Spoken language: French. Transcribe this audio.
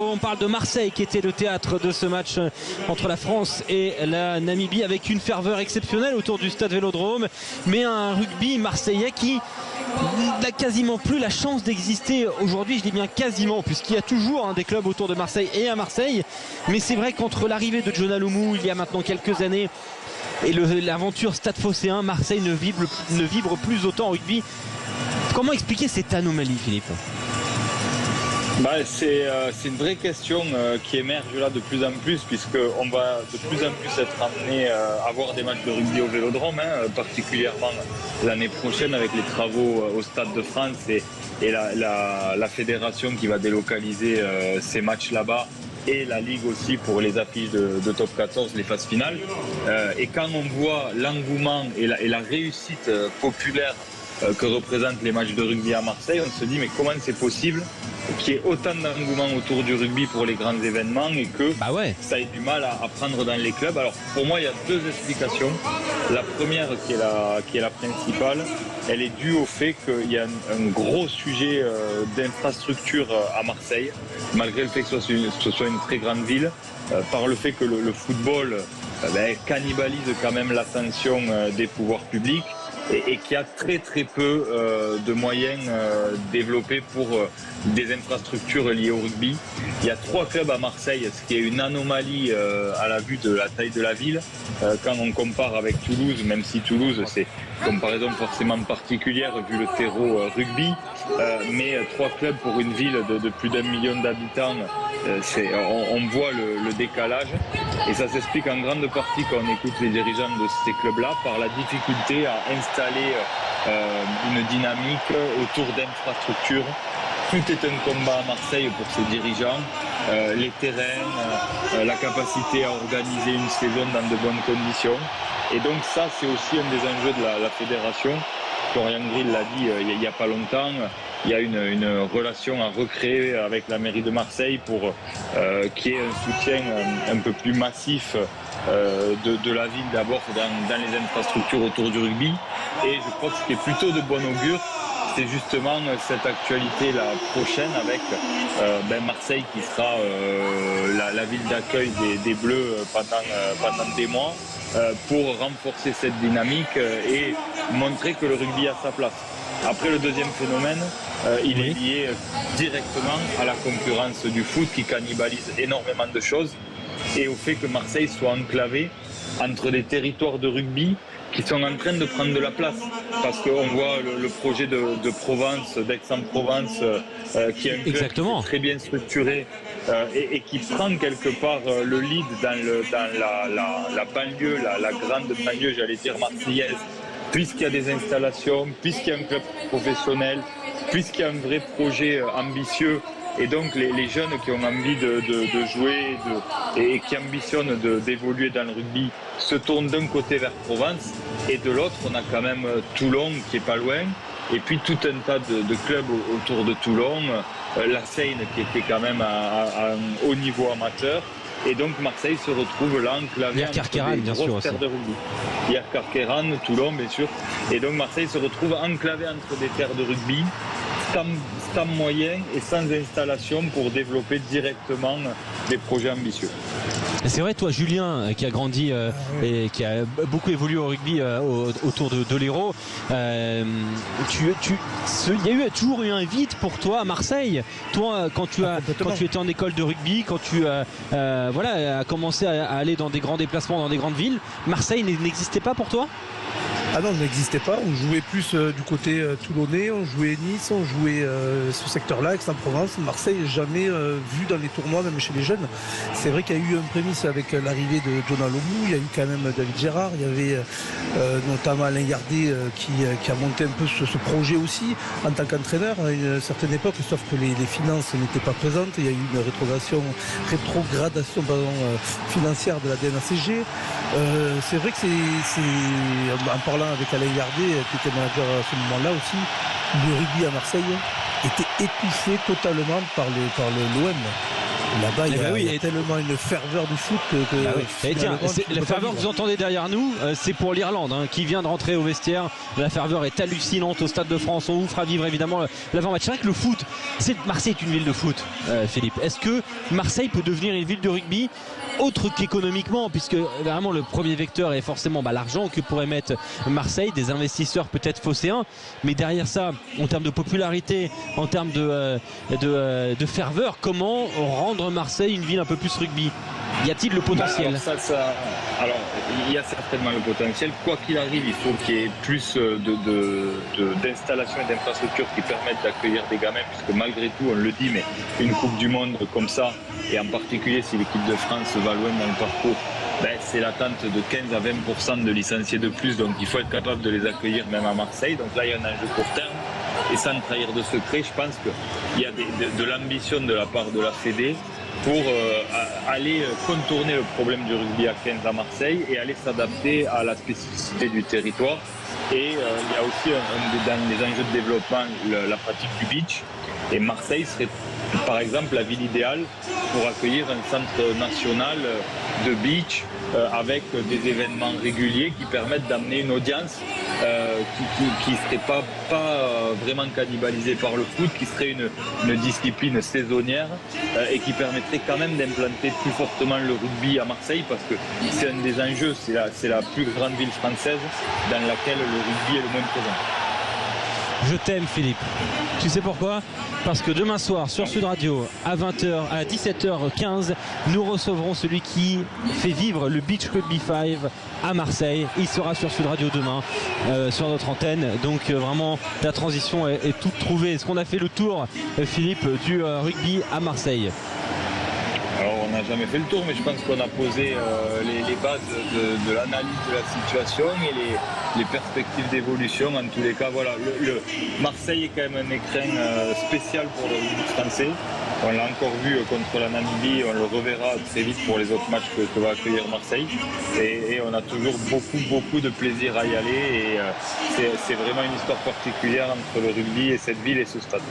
On parle de Marseille qui était le théâtre de ce match entre la France et la Namibie avec une ferveur exceptionnelle autour du stade Vélodrome, mais un rugby marseillais qui n'a quasiment plus la chance d'exister aujourd'hui. Je dis bien quasiment, puisqu'il y a toujours des clubs autour de Marseille et à Marseille, mais c'est vrai qu'entre l'arrivée de John Aloumou il y a maintenant quelques années et l'aventure Stade Phocéen, Marseille ne vibre plus autant en rugby. Comment expliquer cette anomalie, Philippe ? C'est une vraie question qui émerge là de plus en plus, puisqu'on va de plus en plus être amené à voir des matchs de rugby au Vélodrome, particulièrement l'année prochaine avec les travaux au Stade de France et la fédération qui va délocaliser ces matchs là-bas, et la Ligue aussi pour les affiches de Top 14, les phases finales. Et quand on voit l'engouement et la réussite populaire que représentent les matchs de rugby à Marseille, on se dit mais comment c'est possible qu'il y ait autant d'engouement autour du rugby pour les grands événements et que ça ait du mal à prendre dans les clubs. Alors pour moi il y a deux explications. La première qui est la principale, elle est due au fait qu'il y a un gros sujet d'infrastructure à Marseille, malgré le fait que ce soit une très grande ville, par le fait que le football cannibalise quand même l'attention des pouvoirs publics. Et qui a très très peu de moyens développés pour des infrastructures liées au rugby. Il y a 3 clubs à Marseille, ce qui est une anomalie à la vue de la taille de la ville. Quand on compare avec Toulouse, même si Toulouse c'est une comparaison forcément particulière vu le terreau rugby, mais 3 clubs pour une ville de plus d'1 million d'habitants, on voit le décalage. Et ça s'explique en grande partie quand on écoute les dirigeants de ces clubs-là par la difficulté à installer une dynamique autour d'infrastructures. Tout est un combat à Marseille pour ces dirigeants. Les terrains, la capacité à organiser une saison dans de bonnes conditions. Et donc ça, c'est aussi un des enjeux de la fédération. Florian Grill l'a dit il n'y a pas longtemps. Il y a une relation à recréer avec la mairie de Marseille pour qu'il y ait un soutien un peu plus massif de la ville d'abord dans les infrastructures autour du rugby. Et je crois que ce qui est plutôt de bon augure, c'est justement cette actualité la prochaine avec Marseille qui sera la ville d'accueil des Bleus pendant des mois pour renforcer cette dynamique et montrer que le rugby a sa place. Après, le deuxième phénomène, il est lié directement à la concurrence du foot qui cannibalise énormément de choses et au fait que Marseille soit enclavé entre des territoires de rugby qui sont en train de prendre de la place. Parce qu'on voit le projet de Provence, d'Aix-en-Provence, qui est un club qui est très bien structuré et qui prend quelque part le lead dans la banlieue, la grande banlieue, j'allais dire marseillaise, puisqu'il y a des installations, puisqu'il y a un club professionnel, puisqu'il y a un vrai projet ambitieux. Et donc les jeunes qui ont envie de jouer et qui ambitionnent d'évoluer dans le rugby se tournent d'un côté vers Provence et de l'autre on a quand même Toulon qui est pas loin et puis tout un tas de clubs autour de Toulon, la Seine qui était quand même à un haut niveau amateur. Et donc Marseille se retrouve là enclavé entre des grosses terres de rugby. Hier Carqueiranne, Toulon bien sûr. Et donc Marseille se retrouve enclavé entre des terres de rugby, sans moyens et sans installation pour développer directement des projets ambitieux. C'est vrai, toi Julien, qui a grandi et qui a beaucoup évolué au rugby autour de l'Hérault, il y a toujours eu un vide pour toi à Marseille. Toi, quand tu étais en école de rugby, quand tu as commencé à aller dans des grands déplacements dans des grandes villes, Marseille n'existait pas pour toi ? Ah non, on n'existait pas. On jouait plus du côté toulonnais, on jouait Nice, on jouait ce secteur-là, Aix-en-Provence. Marseille, jamais vu dans les tournois, même chez les jeunes. C'est vrai qu'il y a eu un prémisse avec l'arrivée de John Aloumou. Il y a eu quand même David Gérard. Il y avait notamment Alain Gardet qui a monté un peu ce projet aussi en tant qu'entraîneur à une certaine époque, sauf que les finances n'étaient pas présentes. Il y a eu une rétrogradation financière de la DNACG. C'est vrai que c'est en parlant avec Alain Gardet, qui était manager à ce moment-là aussi, le rugby à Marseille était étouffé totalement par l'OM. Là-bas, il y a, oui, il y a tellement une ferveur du foot que Et tiens, finalement, tu la peux pas ferveur que vivre. vous entendez derrière nous, c'est pour l'Irlande qui vient de rentrer au vestiaire. La ferveur est hallucinante au Stade de France. On vous fera vivre évidemment l'avant-match. C'est vrai que le foot, Marseille est une ville de foot, Philippe. Est-ce que Marseille peut devenir une ville de rugby autre qu'économiquement, puisque vraiment le premier vecteur est forcément l'argent que pourrait mettre Marseille, des investisseurs peut-être phocéens, mais derrière ça, en termes de popularité, en termes de ferveur, comment rendre Marseille une ville un peu plus rugby? Y a-t-il le potentiel? Alors, il y a certainement le potentiel. Quoi qu'il arrive, il faut qu'il y ait plus d'installations et d'infrastructures qui permettent d'accueillir des gamins, puisque malgré tout, on le dit, mais une Coupe du Monde comme ça, et en particulier si l'équipe de France va loin dans le parcours, c'est l'attente de 15 à 20% de licenciés de plus, donc il faut être capable de les accueillir même à Marseille. Donc là, il y a un enjeu court terme. Et sans trahir de secret, je pense qu'il y a de l'ambition de la part de la Fédé pour aller contourner le problème du rugby à 15 à Marseille et aller s'adapter à la spécificité du territoire. Et il y a aussi dans les enjeux de développement la pratique du beach. Et Marseille serait par exemple la ville idéale pour accueillir un centre national de beach avec des événements réguliers qui permettent d'amener une audience qui ne serait pas vraiment cannibalisée par le foot, qui serait une discipline saisonnière et qui permettrait quand même d'implanter plus fortement le rugby à Marseille, parce que c'est un des enjeux, c'est la plus grande ville française dans laquelle le rugby est le moins présent. Je t'aime, Philippe. Tu sais pourquoi? Parce que demain soir sur Sud Radio à 20h, à 17h15, nous recevrons celui qui fait vivre le Beach Rugby 5 à Marseille. Il sera sur Sud Radio demain sur notre antenne. Donc vraiment la transition est toute trouvée. Est-ce qu'on a fait le tour, Philippe, du rugby à Marseille? Alors on n'a jamais fait le tour, mais je pense qu'on a posé les bases de l'analyse de la situation et les perspectives d'évolution. En tous les cas, voilà, Marseille est quand même un écrin spécial pour le rugby français. On l'a encore vu contre la Namibie, on le reverra très vite pour les autres matchs que va accueillir Marseille. Et on a toujours beaucoup de plaisir à y aller. Et c'est vraiment une histoire particulière entre le rugby et cette ville et ce stade.